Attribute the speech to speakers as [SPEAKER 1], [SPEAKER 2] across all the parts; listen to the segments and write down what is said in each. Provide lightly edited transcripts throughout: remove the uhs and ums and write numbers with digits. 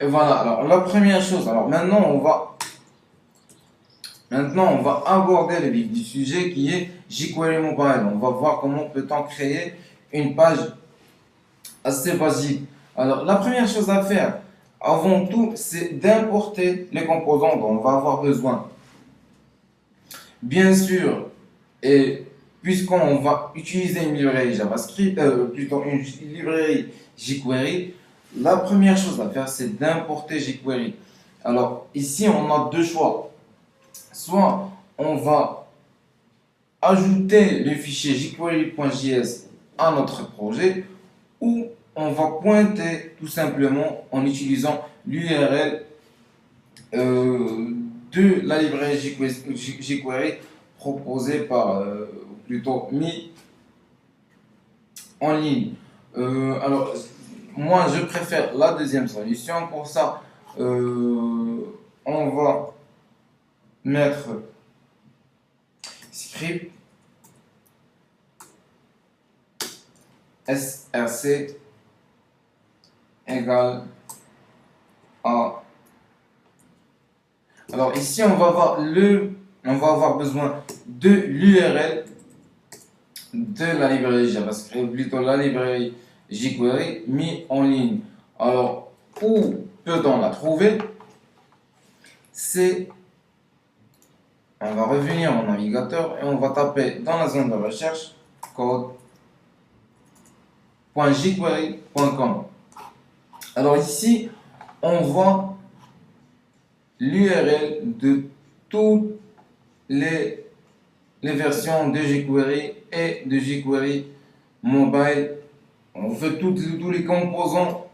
[SPEAKER 1] Et voilà, alors la première chose, alors maintenant on va aborder le vif du sujet qui est jQuery Mobile. On va voir comment peut-on créer une page assez basique. Alors la première chose à faire, avant tout, c'est d'importer les composants dont on va avoir besoin. Bien sûr, et puisqu'on va utiliser une librairie JavaScript, plutôt une librairie jQuery, la première chose à faire, c'est d'importer jQuery. Alors ici, on a deux choix. Soit on va ajouter le fichier jQuery.js à notre projet, ou on va pointer tout simplement en utilisant l'URL de la librairie jQuery proposée par, plutôt mis en ligne. Alors, moi, je préfère la deuxième solution. Pour ça, on va mettre script src égale à. Alors ici, on va avoir besoin de l'URL de la librairie JavaScript, plutôt la librairie jQuery mis en ligne. Alors, où peut-on la trouver? C'est, on va revenir au navigateur et on va taper dans la zone de recherche code.jquery.com. Alors ici, on voit l'URL de toutes les versions de jQuery et de jQuery Mobile. On fait tous les composants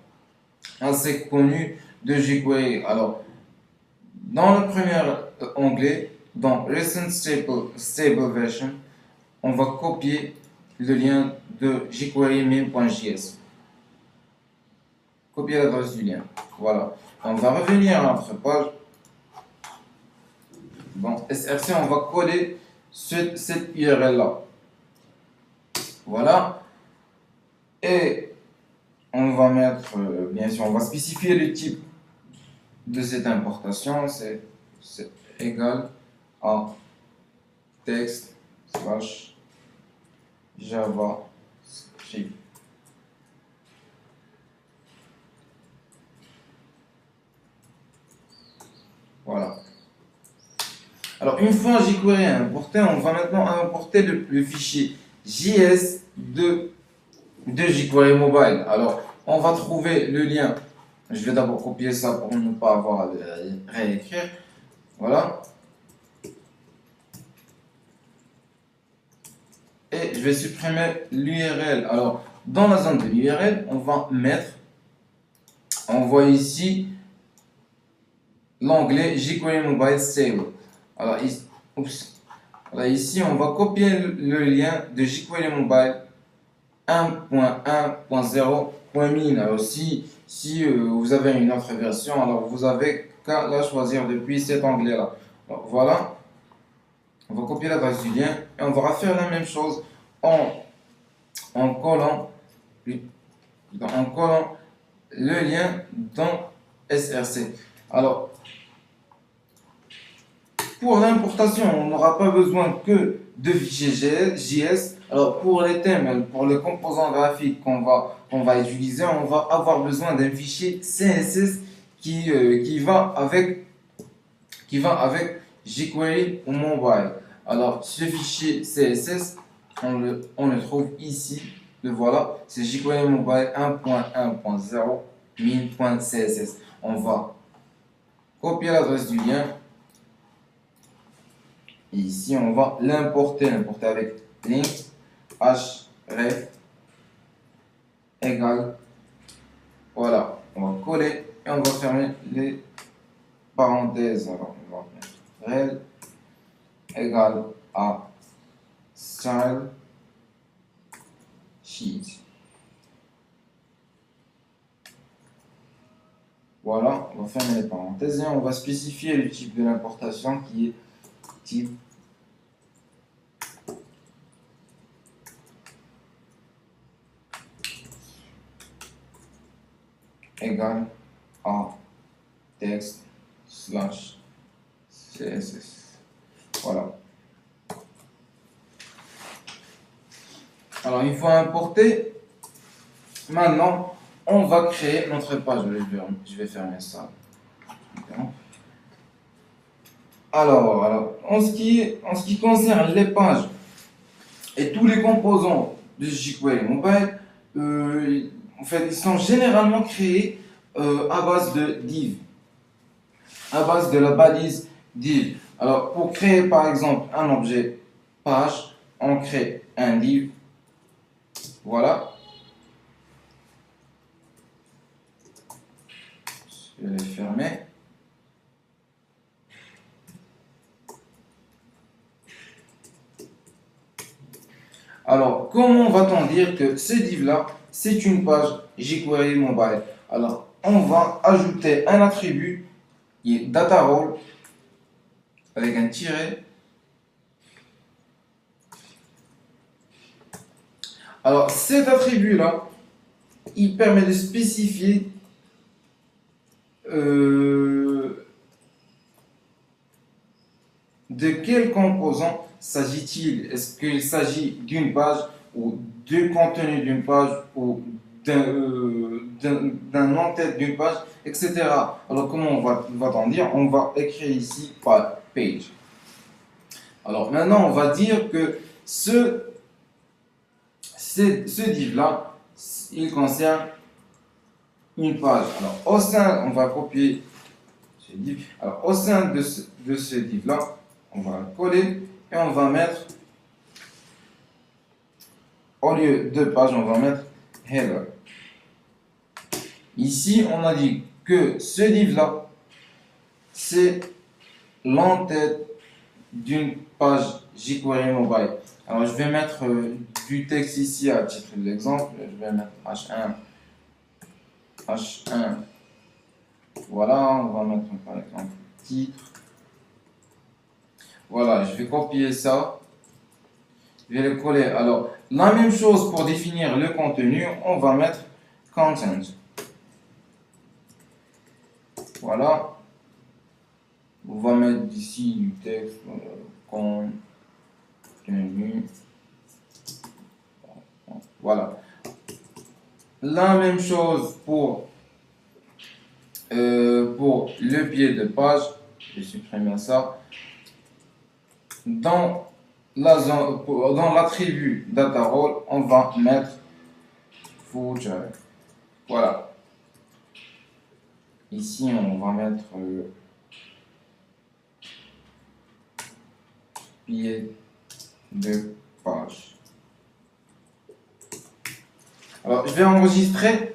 [SPEAKER 1] assez connus de jQuery. Alors, dans le premier onglet, dans Recent Stable Version, on va copier le lien de jQuery main.js. Copier l'adresse du lien. Voilà. On va revenir à notre page. Bon, SRC, on va coller cette URL là. Voilà. Et on va mettre, bien sûr, on va spécifier le type de cette importation. C'est égal à texte slash JavaScript. Voilà. Alors, une fois jQuery importé, on va maintenant importer le fichier JS de jQuery Mobile. Alors, on va trouver le lien. Je vais d'abord copier ça pour ne pas avoir à le réécrire. Voilà. Et je vais supprimer l'URL. Alors, dans la zone de l'URL, on voit ici l'onglet jQuery Mobile Stable. Alors, ici, on va copier le lien de jQuery Mobile 1.1.0.min. Alors, si vous avez une autre version, alors vous avez qu'à la choisir depuis cet onglet-là. Voilà. On va copier l'adresse du lien et on va refaire la même chose en collant le lien dans SRC. Alors, pour l'importation, on n'aura pas besoin que de fichiers JS. Alors, pour les thèmes, pour les composants graphiques qu'on va utiliser, on va avoir besoin d'un fichier CSS qui va avec jQuery ou Mobile. Alors, ce fichier CSS, on le trouve ici. Le voilà, c'est jQuery Mobile 1.1.0 min.css. On va copier l'adresse du lien. Et ici, on va l'importer avec link href égale. Voilà, on va coller et on va fermer les parenthèses. Alors, on va mettre rel égale à style sheet. Voilà, on va fermer les parenthèses et on va spécifier le type de l'importation qui est type égal à text slash CSS. Voilà. Alors, il faut importer. Maintenant, on va créer notre page. Je vais fermer ça. Alors, en ce qui concerne les pages et tous les composants de jQuery Mobile, en fait, ils sont généralement créés à base de div, à base de la balise div. Alors, pour créer par exemple un objet page, on crée un div. Voilà. Je vais le fermer. Alors, comment va-t-on dire que ce div-là, c'est une page jQuery Mobile? Alors, on va ajouter un attribut qui est data role avec un tiret. Alors, cet attribut-là, il permet de spécifier de quel composant s'agit-il? Est-ce qu'il s'agit d'une page ou du contenu d'une page ou d'un en-tête d'une page, etc. Alors, comment va-t-on dire? On va écrire ici page. Alors, maintenant, on va dire que ce div-là, il concerne une page. Alors, au sein, on va copier ce div. Alors, au sein de ce div-là, on va le coller et on va mettre, au lieu de page, on va mettre header. Ici, on a dit que ce div-là, c'est l'entête d'une page jQuery Mobile. Alors, je vais mettre du texte ici à titre d'exemple. Je vais mettre H1. Voilà, on va mettre par exemple titre. Voilà, je vais copier ça. Je vais le coller. Alors, la même chose pour définir le contenu, on va mettre content. Voilà. On va mettre ici du texte contenu. Voilà. La même chose pour le pied de page. Je vais supprimer ça. Dans l'attribut data role, on va mettre footer. Voilà. Ici, on va mettre pied de page. Alors, je vais enregistrer.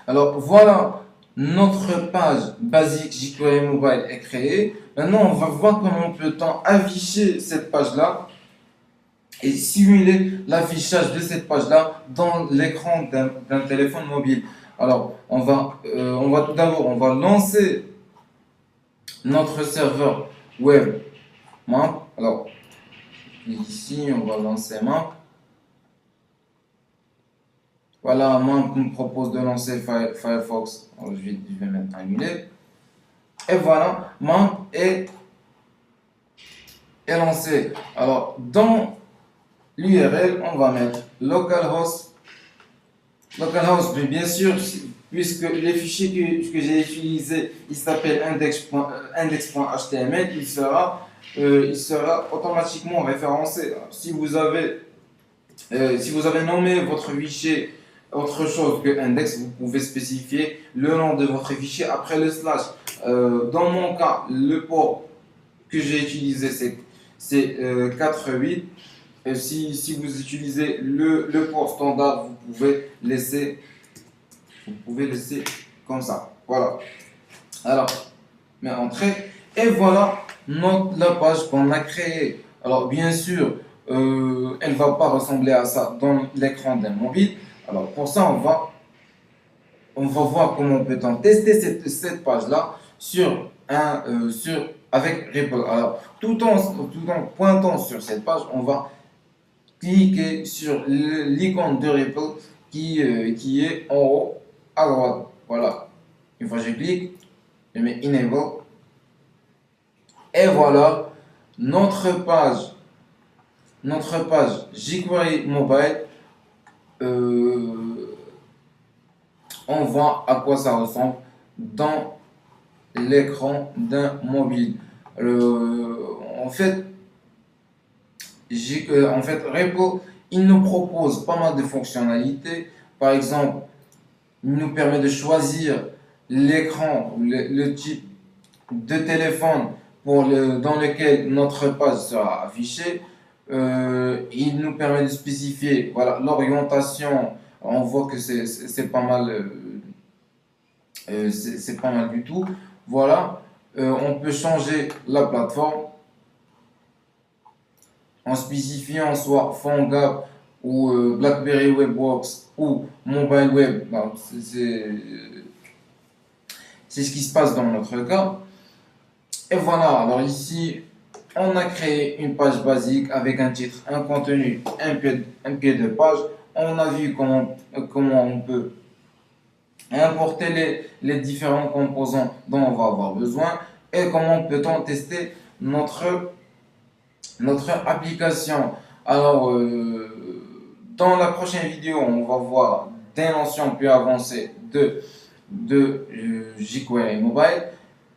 [SPEAKER 1] Alors, voilà, notre page basique jQuery Mobile est créée. Maintenant, on va voir comment peut-on afficher cette page-là et simuler l'affichage de cette page-là dans l'écran d'un téléphone mobile. Alors, on va tout d'abord, on va lancer notre serveur web MAMP. Alors, ici, on va lancer MAMP. Voilà, MAMP nous propose de lancer Firefox. Alors, je vais mettre annuler. Et voilà, MAMP est lancé. Alors, dans l'URL, on va mettre localhost. Localhost, mais bien sûr, puisque les fichiers que j'ai utilisés, il s'appelle index.html, il sera automatiquement référencé. Si vous avez nommé votre fichier autre chose que index, vous pouvez spécifier le nom de votre fichier après le slash. Dans mon cas, le port que j'ai utilisé, c'est 4.8. Si vous utilisez le port standard, vous pouvez laisser comme ça. Voilà. Alors, mais entrer. Et voilà la page qu'on a créée. Alors, bien sûr, elle ne va pas ressembler à ça dans l'écran d'un mobile. Alors, pour ça, on va voir comment peut-on tester cette page-là avec Ripple. Alors, tout en pointant sur cette page, on va cliquer sur l'icône de Ripple qui est en haut à droite. Voilà. Une fois que je clique, je mets enable. Et voilà, notre page, jQuery Mobile. On voit à quoi ça ressemble dans l'écran d'un mobile. En fait, Repo, il nous propose pas mal de fonctionnalités. Par exemple, il nous permet de choisir l'écran, le type de téléphone dans lequel notre page sera affichée. Il nous permet de spécifier voilà, l'orientation. On voit que c'est pas mal, c'est pas mal du tout. Voilà, on peut changer la plateforme en spécifiant soit PhoneGap ou BlackBerry Webworks ou Mobile Web. Ben, c'est ce qui se passe dans notre cas. Et voilà, alors ici, on a créé une page basique avec un titre, un contenu, un pied de page. On a vu comment on peut importer les différents composants dont on va avoir besoin et comment peut-on tester notre application. Alors, dans la prochaine vidéo, on va voir des notions plus avancées de jQuery Mobile.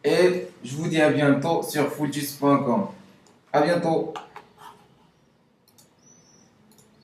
[SPEAKER 1] Et je vous dis à bientôt sur fulgis.com. À bientôt.